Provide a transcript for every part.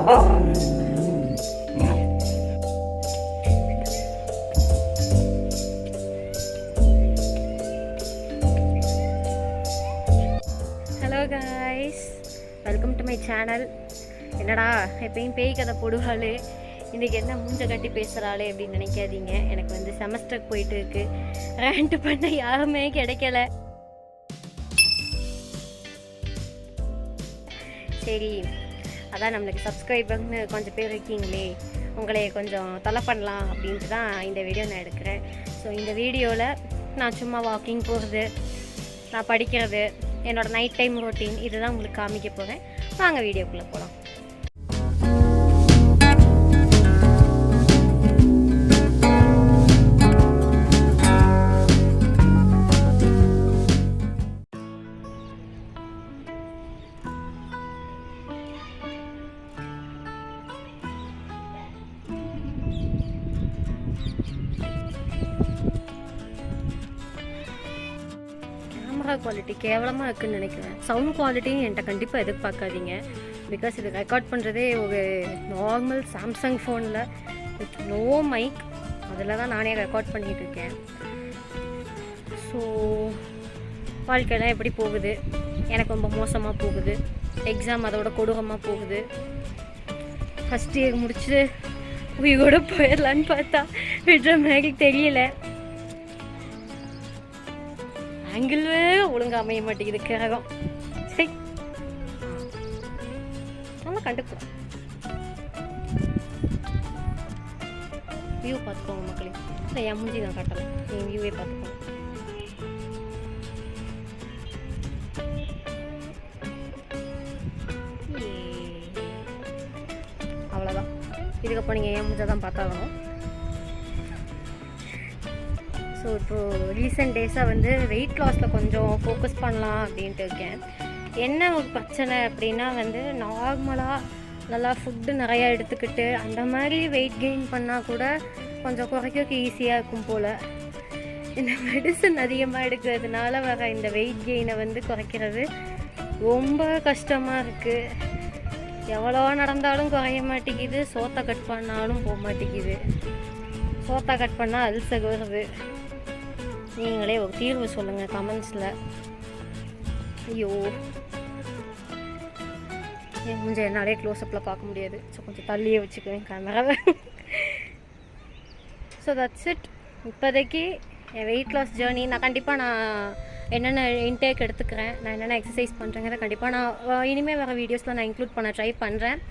Hello guys, welcome to my channel. என்னடா எப்பயும் பேய் கதை போடுவாள், இன்றைக்கி என்ன மூஞ்ச கட்டி பேசுகிறாளே அப்படின்னு நினைக்காதீங்க. எனக்கு வந்து செமஸ்டர் போயிட்டு இருக்கு. ரேண்ட் பண்ண யாருமே கிடைக்கல. சரி, அதான் நம்மளுக்கு சப்ஸ்கிரைபர்னு கொஞ்சம் பேர் இருக்கீங்களே, உங்களை கொஞ்சம் தொலை பண்ணலாம் அப்படின்ட்டு தான் இந்த வீடியோ நான் எடுக்கிறேன். ஸோ இந்த வீடியோவில் நான் சும்மா வாக்கிங் போகிறது, நான் படிக்கிறது, என்னோடய நைட் டைம் ரொட்டீன் இதுதான் உங்களுக்கு காமிக்க போகிறேன். வாங்க வீடியோக்குள்ளே போகலாம். கேமரா குவாலிட்டி கேவலமாக இருக்குதுன்னு நினைக்கிறேன். சவுண்ட் குவாலிட்டியும் என்கிட்ட கண்டிப்பாக எதிர்பார்க்காதீங்க. பிகாஸ் இது ரெக்கார்ட் பண்ணுறதே ஒரு நார்மல் சாம்சங் ஃபோனில் வித் நோ மைக், அதில் தான் நானே ரெக்கார்ட் பண்ணிகிட்டு இருக்கேன். ஸோ வாழ்க்கையெல்லாம் எப்படி போகுது? எனக்கு ரொம்ப மோசமாக போகுது. எக்ஸாம் அதோட கொடூரமாக போகுது. ஃபஸ்ட் இயர் முடிச்சு உயிரோட போயிடலான்னு பார்த்தா விடுற மாதிரி தெரியல. ஆங்கிள் ஒழுங்காக அமைய மாட்டேங்குது கிரகம். சரி, நல்லா கண்டுக்கிறோம். வியூ பார்த்துக்கோங்க மக்களே. இல்லை, என் மூஞ்சி நான் காட்டலை, என் வியூவே பார்த்துக்கோங்க. அவ்வளோதான். இதுக்கப்புறம் நீங்கள் என் மூஞ்சை தான் பார்த்தாகணும். ஸோ இப்போது ரீசெண்ட் டேஸாக வந்து வெயிட் லாஸில் கொஞ்சம் ஃபோக்கஸ் பண்ணலாம் அப்படின்ட்டு இருக்கேன். என்ன ஒரு பிரச்சனை அப்படின்னா வந்து நார்மலாக நல்லா ஃபுட்டு நிறையா எடுத்துக்கிட்டு அந்த மாதிரி வெயிட் கெயின் பண்ணால் கூட கொஞ்சம் குறைக்க ஈஸியாக இருக்கும் போல். இந்த மெடிசன் அதிகமாக எடுக்கிறதுனால வர இந்த வெயிட் கெயினை வந்து குறைக்கிறது ரொம்ப கஷ்டமாக இருக்குது. எவ்வளோ நடந்தாலும் குறைய மாட்டேங்குது, சோத்தை கட் பண்ணாலும் போக மாட்டேங்குது. சோத்தை கட் பண்ணால் அல்சர் வருது. நீங்களே ஒரு தீர்வு சொல்லுங்கள் கமெண்ட்ஸில். ஐயோ, கொஞ்சம் என்னாலே க்ளோஸ்அப்பில் பார்க்க முடியாது. ஸோ கொஞ்சம் தள்ளியே வச்சுக்குவேன் கேமராவை. So that's it. இப்போதைக்கு என் வெயிட் லாஸ் ஜேர்னி நான் கண்டிப்பாக என்னென்ன இன்டேக் எடுத்துக்கிறேன், நான் என்னென்ன எக்ஸசைஸ் பண்ணுறேங்கிறத கண்டிப்பாக நான் இனிமேல் வர வீடியோஸில் நான் இன்க்ளூட் பண்ண ட்ரை பண்ணுறேன்.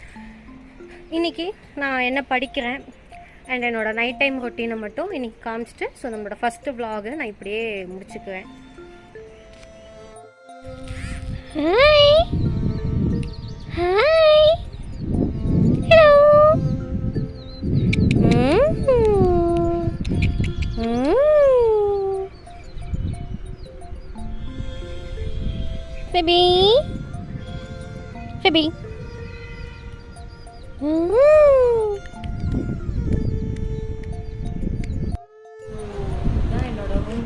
இன்றைக்கி நான் என்ன படிக்கிறேன் அண்ட் என்னோடய நைட் டைம் ரொட்டீனை மட்டும் இன்றைக்கி காமிச்சிட்டு ஸோ நம்மளோட ஃபஸ்ட்டு விலாகை நான் இப்படியே முடிச்சுக்குவேன். Hi hi hello. Baby baby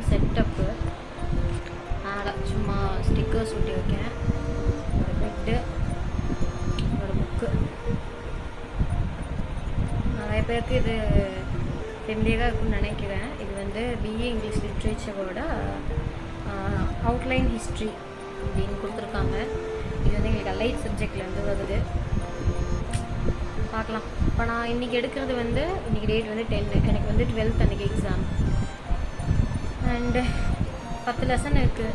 setup. அதில் சும்மா ஸ்டிக்கர்ஸ் ஒட்டி வைக்கேன். ஒரு பெட்டு, ஒரு புக்கு. நிறைய பேருக்கு இது ஃபெமிலியராக இருக்குன்னு நினைக்கிறேன். இது வந்து பிஏ இங்கிலீஷ் லிட்ரேச்சரோட அவுட்லைன் ஹிஸ்ட்ரி அப்படின்னு கொடுத்துருக்காங்க. இது வந்து எங்களுக்கு அலைட் சப்ஜெக்ட்லேருந்து வருது. பார்க்கலாம். இப்போ நான் இன்றைக்கி எடுக்கிறது வந்து இன்றைக்கி டேட் வந்து 10, எனக்கு வந்து 12th அன்றைக்கி எக்ஸாம். அண்டு 10 லெசன் இருக்குது.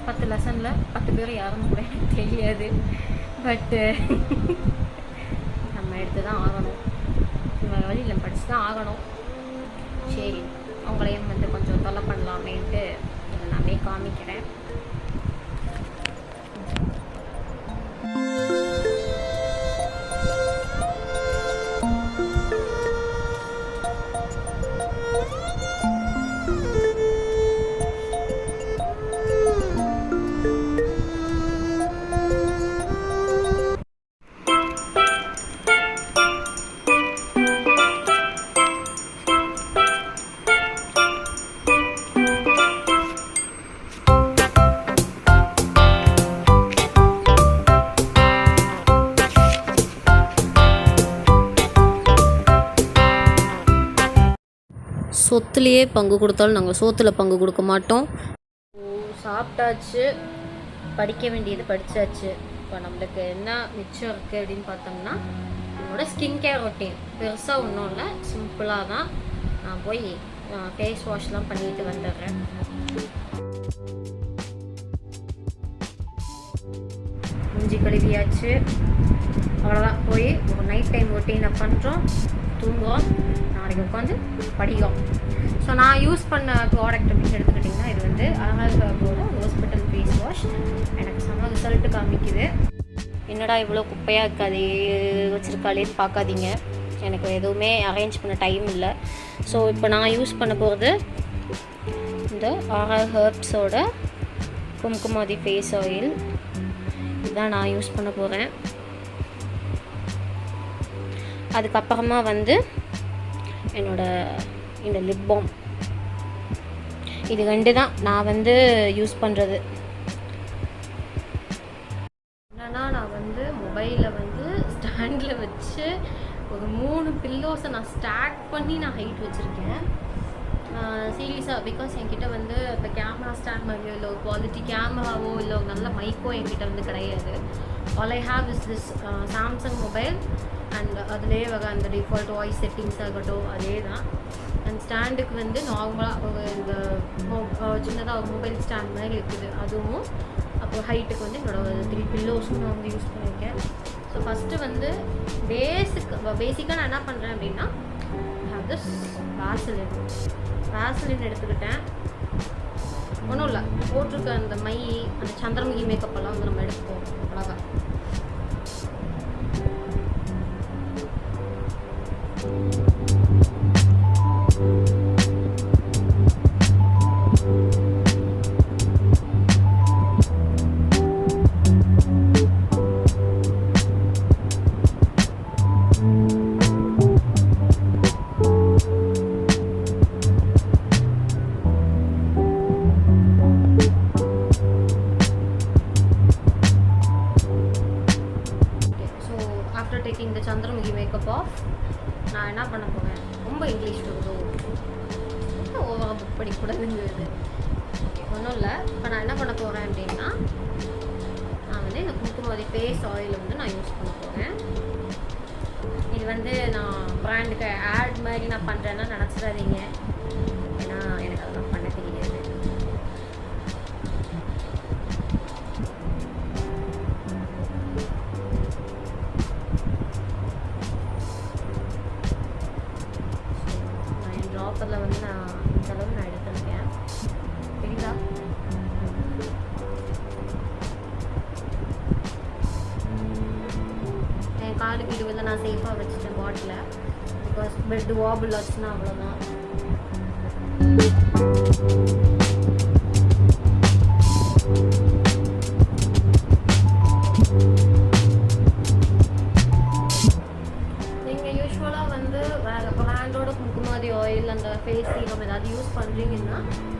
10 லெசனில் 10 பேர் யாரும் கூட எனக்கு தெரியாது. பட்டு நம்ம எடுத்து தான் ஆகணும். இவங்க வழியில் படித்து தான் ஆகணும். சரி, அவங்களையும் வந்து கொஞ்சம் தொல்லை பண்ணலாமேன்ட்டு இதை நானே காமிக்கிறேன். சொத்துலேயே பங்கு கொடுத்தாலும் நாங்கள் சோத்தில் பங்கு கொடுக்க மாட்டோம். சாப்பிட்டாச்சு, படிக்க வேண்டியது படித்தாச்சு. இப்போ நம்மளுக்கு என்ன மிச்சம் இருக்குது அப்படின்னு பார்த்தோம்னா என்னோடய ஸ்கின் கேர் ரொட்டீன். பெருசாக ஒன்றும் இல்லை, சிம்பிளாக தான். நான் போய் ஃபேஸ் வாஷ்லாம் பண்ணிட்டு வந்துடுறேன். மூஞ்சி கழுவியாச்சு, அவ்வளோதான். போய் ஒரு நைட் டைம் ரொட்டீனை பண்ணுறோம், தூங்குவோம், நாளைக்கு உட்காந்து படிக்கும். ஸோ நான் யூஸ் பண்ண ப்ராடக்ட் அப்படின்னு எடுத்துக்கிட்டிங்கன்னா இது வந்து அழகாக ஹாஸ்பிட்டல் ஃபேஸ் வாஷ். எனக்கு செம்ம ரிசல்ட்டு காமிக்குது. என்னடா இவ்வளோ குப்பையாக இருக்காது வச்சுருக்காளேன்னு பார்க்காதீங்க, எனக்கு எதுவுமே அரேஞ்ச் பண்ண டைம் இல்லை. ஸோ இப்போ நான் யூஸ் பண்ண போகிறது இந்த ஹெர்ப்ஸோட கும்குமாதி ஃபேஸ் ஆயில். இதுதான் நான் யூஸ் பண்ண போகிறேன். அதுக்கப்புறமா வந்து என்னோடய இந்த லிப் பாம், இது 2 தான் நான் வந்து யூஸ் பண்ணுறது. என்னன்னா நான் வந்து மொபைலில் வந்து ஸ்டாண்டில் வச்சு ஒரு 3 பில்லோஸை நான் ஸ்டாக் பண்ணி நான் ஹைட் வச்சுருக்கேன் சீரியஸாக. பிகாஸ் என்கிட்ட வந்து இப்போ கேமரா ஸ்டாண்ட் மாதிரியோ இல்லை குவாலிட்டி கேமராவோ இல்லை ஒரு நல்ல மைக்கோ என்கிட்ட வந்து கிடையாது. All I have is this Samsung mobile and அதுலேயே வர அந்த டிஃபால்ட் வாய்ஸ் செட்டிங்ஸ் ஆகட்டும் அதே தான். அண்ட் ஸ்டாண்டுக்கு வந்து நார்மலாக ஒரு இந்த சின்னதாக ஒரு மொபைல் ஸ்டாண்ட் மாதிரி இருக்குது, அதுவும். அப்புறம் ஹைட்டுக்கு வந்து என்னோடய 3 பில்லோஸும் நான் வந்து யூஸ் பண்ணியிருக்கேன். ஸோ ஃபஸ்ட்டு வந்து பேசிக்காக நான் என்ன பண்ணுறேன் அப்படின்னா திஸ் வேஸ்லின் எடுத்துக்கிட்டேன். ஒன்றும் இல்லை, போட்டிருக்க அந்த மை அந்த சந்திரமுகி மேக்கப்பெல்லாம் வந்து நம்ம எடுத்துப்போம் அழகாக. Taking the Chandramukhi makeup off, நான் என்ன பண்ண போகிறேன், ரொம்ப இங்கிலீஷ் வருதோ ஓவராக புக் படிக்கூடாதுங்கிறது. ஓகே, ஒன்றும் இல்லை. இப்போ நான் என்ன பண்ண போகிறேன் அப்படின்னா நான் வந்து இந்த குங்குமாதி ஃபேஸ் ஆயில் வந்து நான் யூஸ் பண்ண போகிறேன். இது வந்து நான் பிராண்டுக்கு ஆட் மாதிரி நான் பண்ணுறேன்னா நினச்சிடாதீங்க, ஏன்னா எனக்கு அதெல்லாம் பண்ண தெரியாது. ட்ராப்பரில் வந்து நான் இந்த அளவு நான் எடுத்துருக்கேன், சரிங்களா? என் காலுக்கு இது வந்து நான் சேஃபாக வச்சுட்டேன் பாட்டில். பிகாஸ் பெட் வாபிள் ஆச்சுன்னா அவ்வளோதான். நீங்கள் யூஸ்வலாக வந்து வேறு பிராண்டோட குங்குமாதி ஆயில் அந்த ஃபேஸ் சீரம் ஏதாவது யூஸ் பண்ணுறீங்கன்னா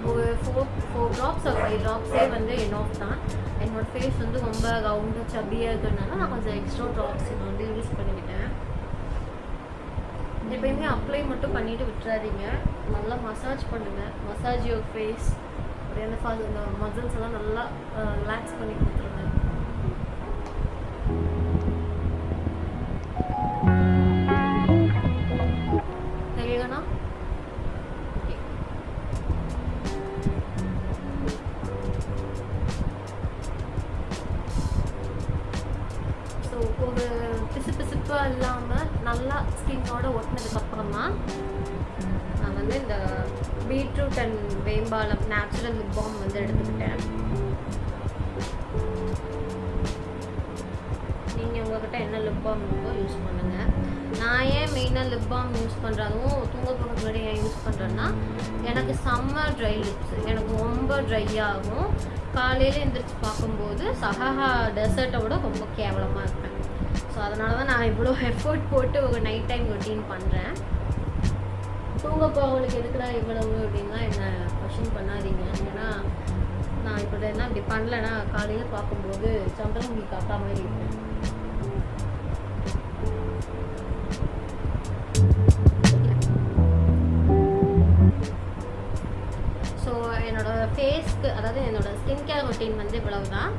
ஒரு 4 ட்ராப்ஸ் ஒரு 5 ட்ராப்ஸே வந்து எனாஃப் தான். என்னோடய ஃபேஸ் வந்து ரொம்ப ரவுண்டாக சப்பியாக இருக்கிறதுனால நான் கொஞ்சம் எக்ஸ்ட்ரா ட்ராப்ஸ் நான் வந்து யூஸ் பண்ணிக்கிட்டேன். எப்பயுமே அப்ளை மட்டும் பண்ணிவிட்டு விட்டுறாதீங்க, நல்லா மசாஜ் பண்ணுங்கள். மசாஜ் யுவர் ஃபேஸ், அப்படியே அந்த மசில்ஸ் எல்லாம் நல்லா ரிலாக்ஸ் பண்ணி கொடுத்துருங்க. தெரியுதுண்ணா? ஓகே. ஸோ ஒரு பிசுப்பாக இல்லாமல் நல்லா ஸ்கின்னோட ஒட்டினதுக்கப்புறமா நான் வந்து இந்த பீட்ரூட் அண்ட் வேம்பாலம் நேச்சுரல் லிப் பாம் வந்து எடுத்துக்கிட்டேன். நீங்கள் உங்கள்கிட்ட என்ன லிப் பாம் இருக்கோ யூஸ் பண்ணுங்கள். நான் ஏன் மெயினாக லிப் பாம் யூஸ் பண்ணுறதும் தூங்க போகிறதுக்கு முன்னாடி ஏன் யூஸ் பண்ணுறேன்னா எனக்கு செம்ம ட்ரை லிப்ஸ், எனக்கு ரொம்ப ட்ரை ஆகும். காலையில் எழுந்திரிச்சு பார்க்கும்போது சஹா டெசர்ட்டோட ரொம்ப கேவலமாக இருப்பேன். ஸோ அதனால தான் நான் இவ்வளோ எஃபர்ட் போட்டு ஒரு நைட் டைம் ரொட்டீன் பண்ணுறேன். தூங்க போகிறவங்களுக்கு எதுக்குடா இவ்வளவு அப்படின்னா என்ன கொஷின் பண்ணாதீங்க. ஏன்னா நான் இப்படி என்ன இப்படி பண்ணலைன்னா காலையில் பார்க்கும்போது சந்திரமுகி காக்கா மாதிரி இருப்பேன். லீவுக்கு அதாவது என்னோட ஸ்கின் கேர் ரொட்டீன் வந்து இவ்வளவுதான்.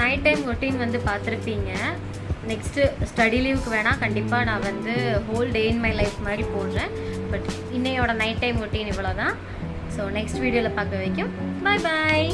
நைட் டைம் ரொட்டீன் வந்து பார்த்துருப்பீங்க. நெக்ஸ்ட்டு ஸ்டடி லீவுக்கு வேணால் கண்டிப்பாக நான் வந்து whole day in my life மாதிரி போடுறேன். பட் இன்னையோட நைட் டைம் ரொட்டீன் இவ்வளோ தான். ஸோ நெக்ஸ்ட் வீடியோவில் பார்க்க வைக்கும். பாய் பாய்.